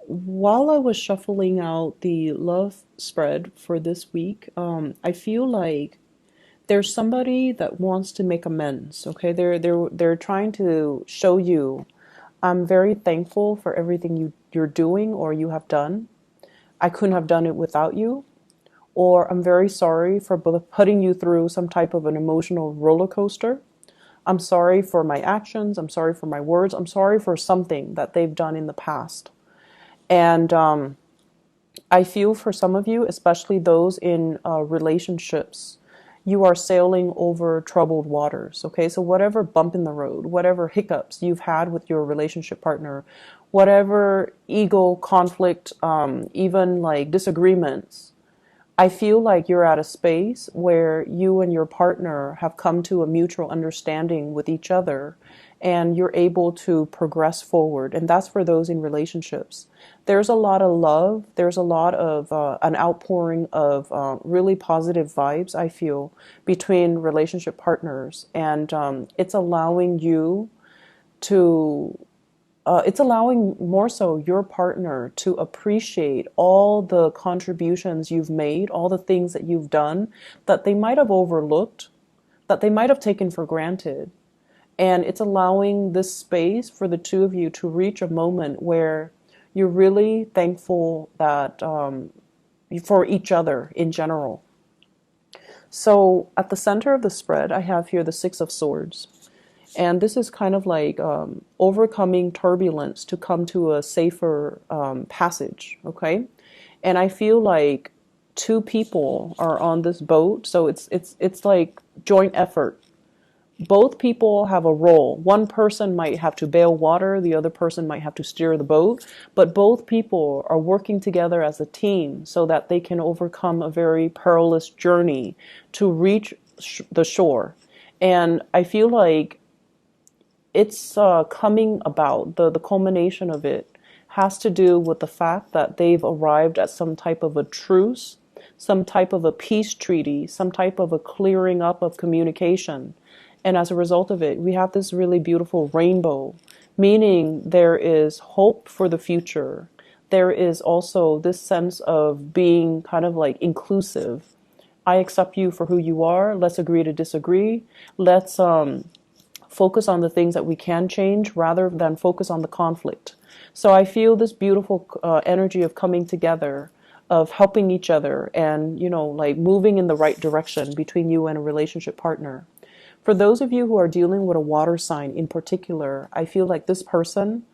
While I was shuffling out the love spread for this week, I feel like there's somebody that wants to make amends. Okay, they're trying to show you, I'm very thankful for everything you're doing or you have done. I couldn't have done it without you. Or I'm very sorry for putting you through some type of an emotional roller coaster. I'm sorry for my actions. I'm sorry for my words. I'm sorry for something that they've done in the past. And I feel for some of you, especially those in relationships, you are sailing over troubled waters. Okay, so whatever bump in the road, whatever hiccups you've had with your relationship partner, whatever ego conflict, even like disagreements, I feel like you're at a space where you and your partner have come to a mutual understanding with each other and you're able to progress forward. And that's for those in relationships. There's a lot of love. There's a lot of an outpouring of really positive vibes, I feel, between relationship partners. And it's allowing you to it's allowing more so your partner to appreciate all the contributions you've made, all the things that you've done that they might have overlooked, that they might have taken for granted. And it's allowing this space for the two of you to reach a moment where you're really thankful that for each other in general. So at the center of the spread, I have here the Six of Swords. And this is kind of like overcoming turbulence to come to a safer passage, okay? And I feel like two people are on this boat, so it's like joint effort. Both people have a role. One person might have to bail water, the other person might have to steer the boat, but both people are working together as a team so that they can overcome a very perilous journey to reach the shore. And I feel like it's coming about, the culmination of it has to do with the fact that they've arrived at some type of a truce, some type of a peace treaty, some type of a clearing up of communication. And as a result of it, we have this really beautiful rainbow, meaning there is hope for the future. There is also this sense of being kind of like inclusive. I accept you for who you are. Let's agree to disagree. Let's focus on the things that we can change rather than focus on the conflict. So I feel this beautiful energy of coming together, of helping each other and, like moving in the right direction between you and a relationship partner. For those of you who are dealing with a water sign in particular, I feel like this person,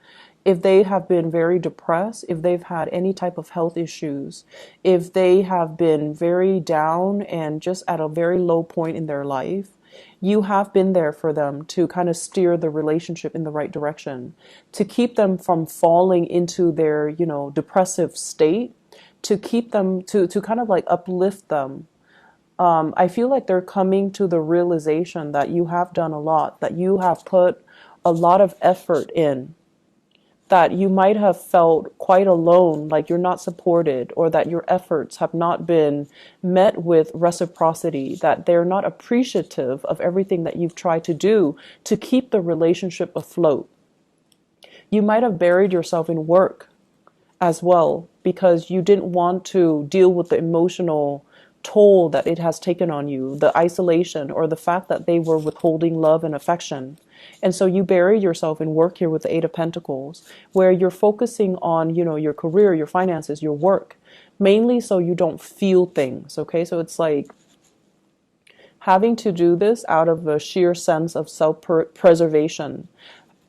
if they have been very depressed, if they've had any type of health issues, if they have been very down and just at a very low point in their life, you have been there for them to kind of steer the relationship in the right direction, to keep them from falling into their, depressive state, to keep them, to kind of like uplift them. I feel like they're coming to the realization that you have done a lot, that you have put a lot of effort in, that you might have felt quite alone, like you're not supported, or that your efforts have not been met with reciprocity, that they're not appreciative of everything that you've tried to do to keep the relationship afloat. You might have buried yourself in work as well because you didn't want to deal with the emotional toll that it has taken on you, the isolation or the fact that they were withholding love and affection. And so you bury yourself in work here with the Eight of Pentacles, where you're focusing on, your career, your finances, your work, mainly so you don't feel things. Okay. So it's like having to do this out of a sheer sense of self-preservation,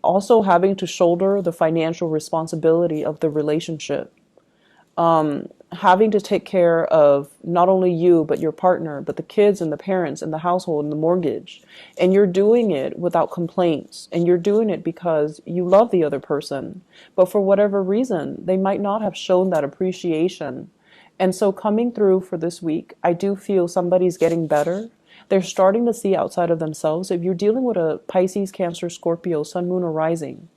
also having to shoulder the financial responsibility of the relationship. Having to take care of not only you, but your partner, but the kids and the parents and the household and the mortgage. And you're doing it without complaints. And you're doing it because you love the other person. But for whatever reason, they might not have shown that appreciation. And so coming through for this week, I do feel somebody's getting better. They're starting to see outside of themselves. If you're dealing with a Pisces, Cancer, Scorpio, Sun, Moon, or Rising,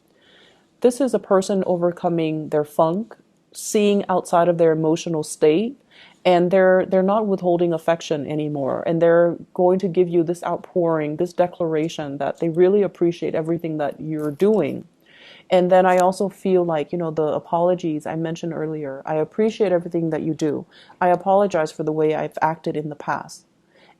this is a person overcoming their funk, seeing outside of their emotional state, and they're not withholding affection anymore, and they're going to give you this outpouring, this declaration that they really appreciate everything that you're doing. And then I also feel like, the apologies I mentioned earlier, I appreciate everything that you do. I apologize for the way I've acted in the past.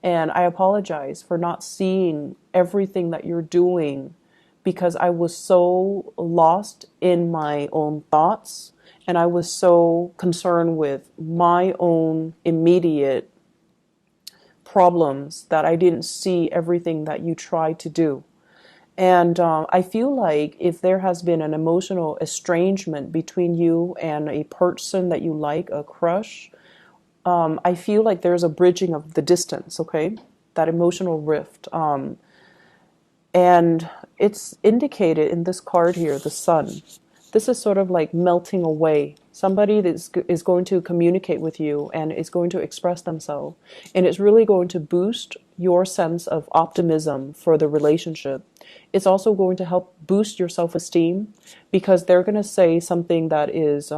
And I apologize for not seeing everything that you're doing because I was so lost in my own thoughts and I was so concerned with my own immediate problems that I didn't see everything that you tried to do. And I feel like if there has been an emotional estrangement between you and a person that you like, a crush, I feel like there's a bridging of the distance, okay? That emotional rift. And it's indicated in this card here, the sun. This is sort of like melting away. Somebody that is going to communicate with you and is going to express themselves. And it's really going to boost your sense of optimism for the relationship. It's also going to help boost your self-esteem because they're going to say something that is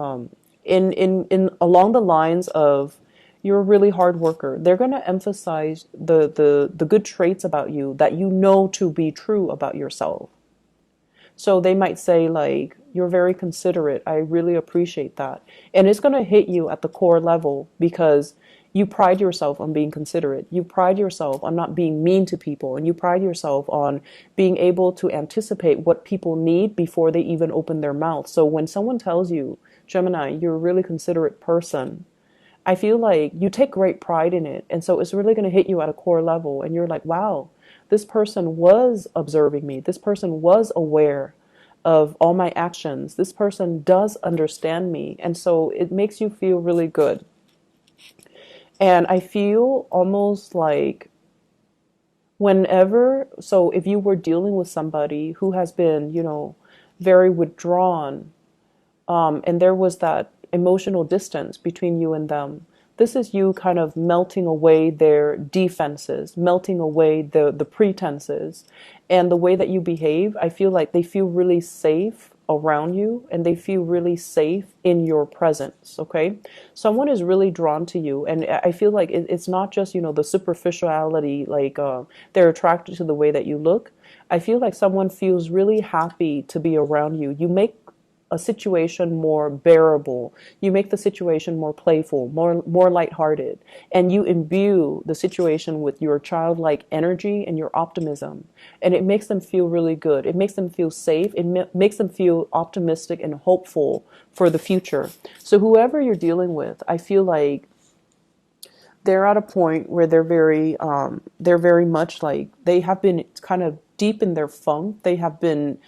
in along the lines of you're a really hard worker. They're going to emphasize the good traits about you that you know to be true about yourself. So they might say like, you're very considerate. I really appreciate that. And it's going to hit you at the core level because you pride yourself on being considerate. You pride yourself on not being mean to people. And you pride yourself on being able to anticipate what people need before they even open their mouth. So when someone tells you, Gemini, you're a really considerate person, I feel like you take great pride in it. And so it's really going to hit you at a core level. And you're like, wow, this person was observing me. This person was aware of all my actions. This person does understand me. And so it makes you feel really good. And I feel almost like so if you were dealing with somebody who has been, very withdrawn, and there was that emotional distance between you and them. This is you kind of melting away their defenses, melting away the pretenses, and the way that you behave. I feel like they feel really safe around you and they feel really safe in your presence. Okay, someone is really drawn to you, and I feel like it's not just the superficiality, like they're attracted to the way that you look. I feel like someone feels really happy to be around you. You make a situation more bearable. You make the situation more playful, more lighthearted, and you imbue the situation with your childlike energy and your optimism. And it makes them feel really good. It makes them feel safe. It makes them feel optimistic and hopeful for the future. So whoever you're dealing with, I feel like they're at a point where they're very much like they have been kind of deep in their funk. They have been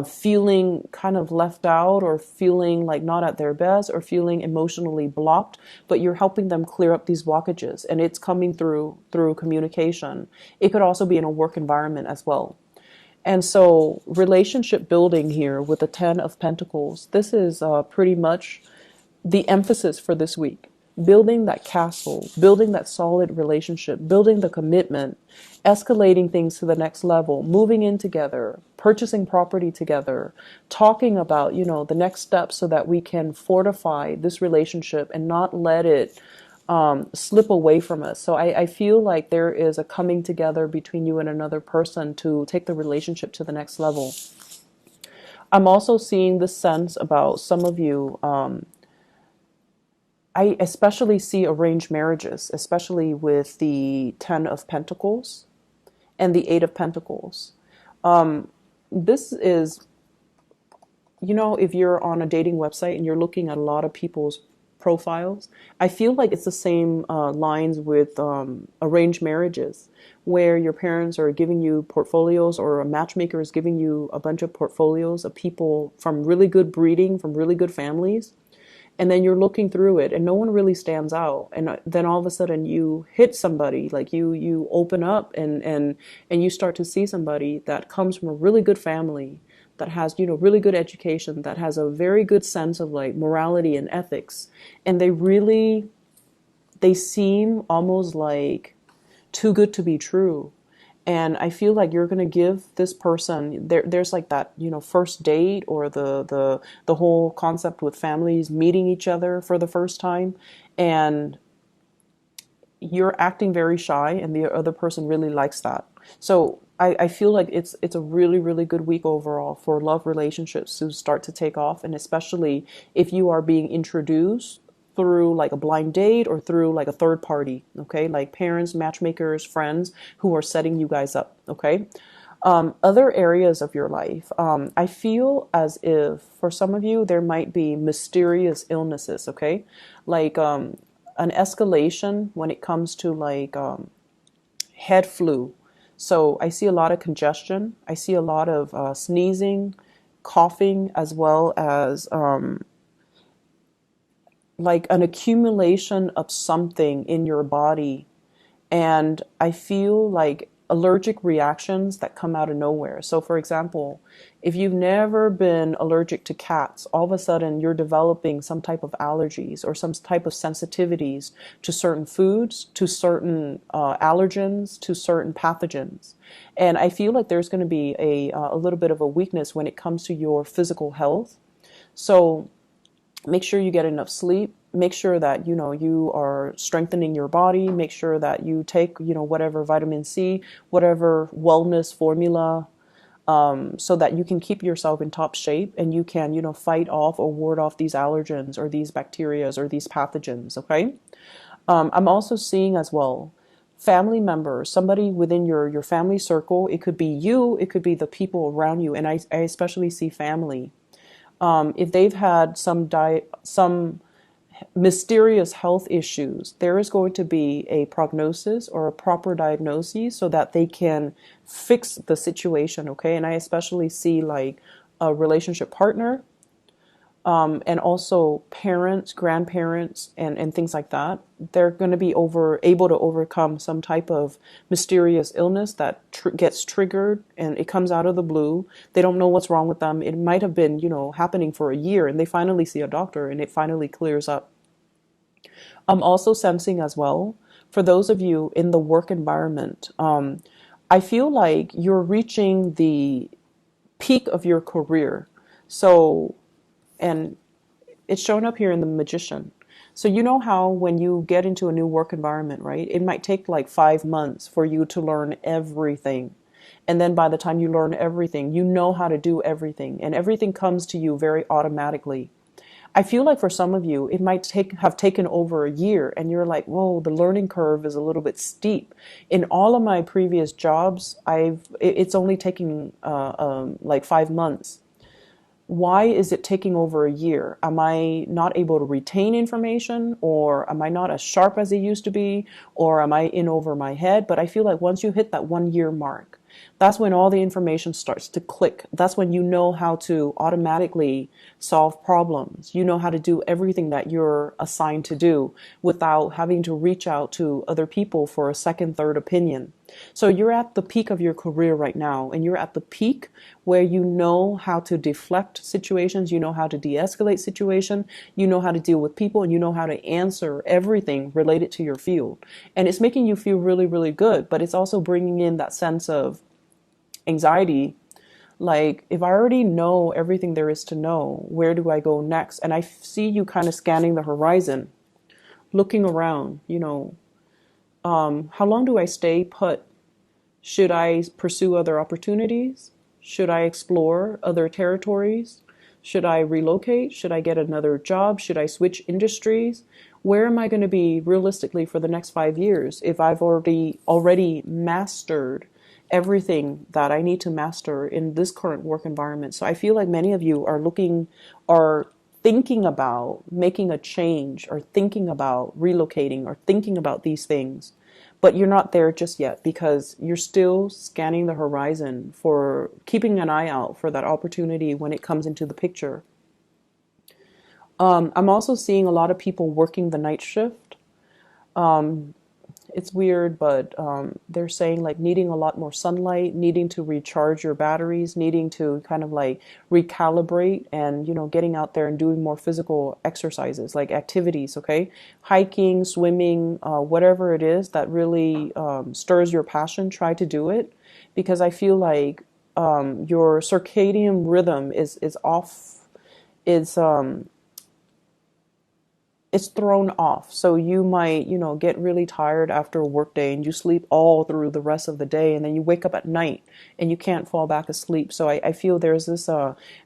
feeling kind of left out or feeling like not at their best or feeling emotionally blocked, but you're helping them clear up these blockages, and it's coming through communication. It could also be in a work environment as well. And so relationship building here with the 10 of Pentacles, this is pretty much the emphasis for this week. Building that castle, building that solid relationship, building the commitment, escalating things to the next level, moving in together, purchasing property together, talking about, the next steps so that we can fortify this relationship and not let it slip away from us. So I feel like there is a coming together between you and another person to take the relationship to the next level. I'm also seeing this sense about some of you. I especially see arranged marriages, especially with the 10 of Pentacles and the 8 of Pentacles. This is, if you're on a dating website and you're looking at a lot of people's profiles, I feel like it's the same lines with arranged marriages, where your parents are giving you portfolios or a matchmaker is giving you a bunch of portfolios of people from really good breeding, from really good families. And then you're looking through it and no one really stands out. And then all of a sudden you hit somebody, like you open up and you start to see somebody that comes from a really good family, that has, really good education, that has a very good sense of like morality and ethics. And they seem almost like too good to be true. And I feel like you're going to give this person, there's like that, first date or the whole concept with families meeting each other for the first time. And you're acting very shy and the other person really likes that. So I feel like it's a really, really good week overall for love relationships to start to take off, and especially if you are being introduced through like a blind date or through like a third party, okay? Like parents, matchmakers, friends who are setting you guys up, okay? Other areas of your life, I feel as if for some of you there might be mysterious illnesses, okay? Like an escalation when it comes to like head flu. So I see a lot of congestion. I see a lot of sneezing, coughing, as well as like an accumulation of something in your body. And I feel like allergic reactions that come out of nowhere. So, for example, if you've never been allergic to cats, all of a sudden you're developing some type of allergies or some type of sensitivities to certain foods, to certain allergens, to certain pathogens. And I feel like there's going to be a little bit of a weakness when it comes to your physical health. So, make sure you get enough sleep. Make sure that you are strengthening your body. Make sure that you take whatever vitamin C, whatever wellness formula, so that you can keep yourself in top shape and you can fight off or ward off these allergens or these bacterias or these pathogens. Okay. I'm also seeing as well family members, somebody within your family circle. It could be you, it could be the people around you, and I especially see family. If they've had some mysterious health issues, there is going to be a prognosis or a proper diagnosis so that they can fix the situation, okay? And I especially see like a relationship partner, and also parents, grandparents, and things like that. They're going to be able to overcome some type of mysterious illness that gets triggered and it comes out of the blue. They don't know what's wrong with them. It might have been, happening for a year, and they finally see a doctor and it finally clears up. I'm also sensing as well, for those of you in the work environment, I feel like you're reaching the peak of your career. So, and it's shown up here in the Magician. So you know how when you get into a new work environment, right? It might take like 5 months for you to learn everything. And then by the time you learn everything, you know how to do everything, and everything comes to you very automatically. I feel like for some of you, it might have taken over a year, and you're like, whoa, the learning curve is a little bit steep. In all of my previous jobs, it's only taking like 5 months. Why is it taking over a year? Am I not able to retain information, or am I not as sharp as I used to be, or am I in over my head? But I feel like once you hit that 1 year mark, that's when all the information starts to click. That's when you know how to automatically solve problems. You know how to do everything that you're assigned to do without having to reach out to other people for a second, third opinion. So you're at the peak of your career right now, and you're at the peak where you know how to deflect situations, you know how to de-escalate situations, you know how to deal with people, and you know how to answer everything related to your field. And it's making you feel really, really good, but it's also bringing in that sense of anxiety. Like, if I already know everything there is to know, where do I go next? And I see you kind of scanning the horizon, looking around, how long do I stay put? Should I pursue other opportunities? Should I explore other territories? Should I relocate? Should I get another job? Should I switch industries? Where am I going to be realistically for the next 5 years if I've already mastered everything that I need to master in this current work environment? So I feel like many of you are thinking about making a change, or thinking about relocating, or thinking about these things, but you're not there just yet because you're still scanning the horizon, for keeping an eye out for that opportunity when it comes into the picture. I'm also seeing a lot of people working the night shift. It's weird, but they're saying like needing a lot more sunlight, needing to recharge your batteries, needing to kind of like recalibrate, and getting out there and doing more physical exercises, like activities, okay? Hiking, swimming, whatever it is that really stirs your passion, try to do it, because I feel like your circadian rhythm is off. It's it's thrown off. So you might, get really tired after a work day and you sleep all through the rest of the day, and then you wake up at night and you can't fall back asleep. So I feel there's this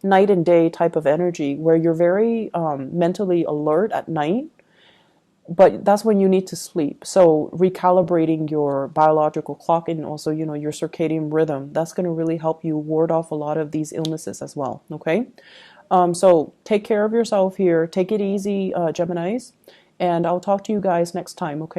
night and day type of energy where you're very mentally alert at night, but that's when you need to sleep. So recalibrating your biological clock and also, your circadian rhythm, that's going to really help you ward off a lot of these illnesses as well. Okay. So take care of yourself here. Take it easy, Geminis. And I'll talk to you guys next time. Okay.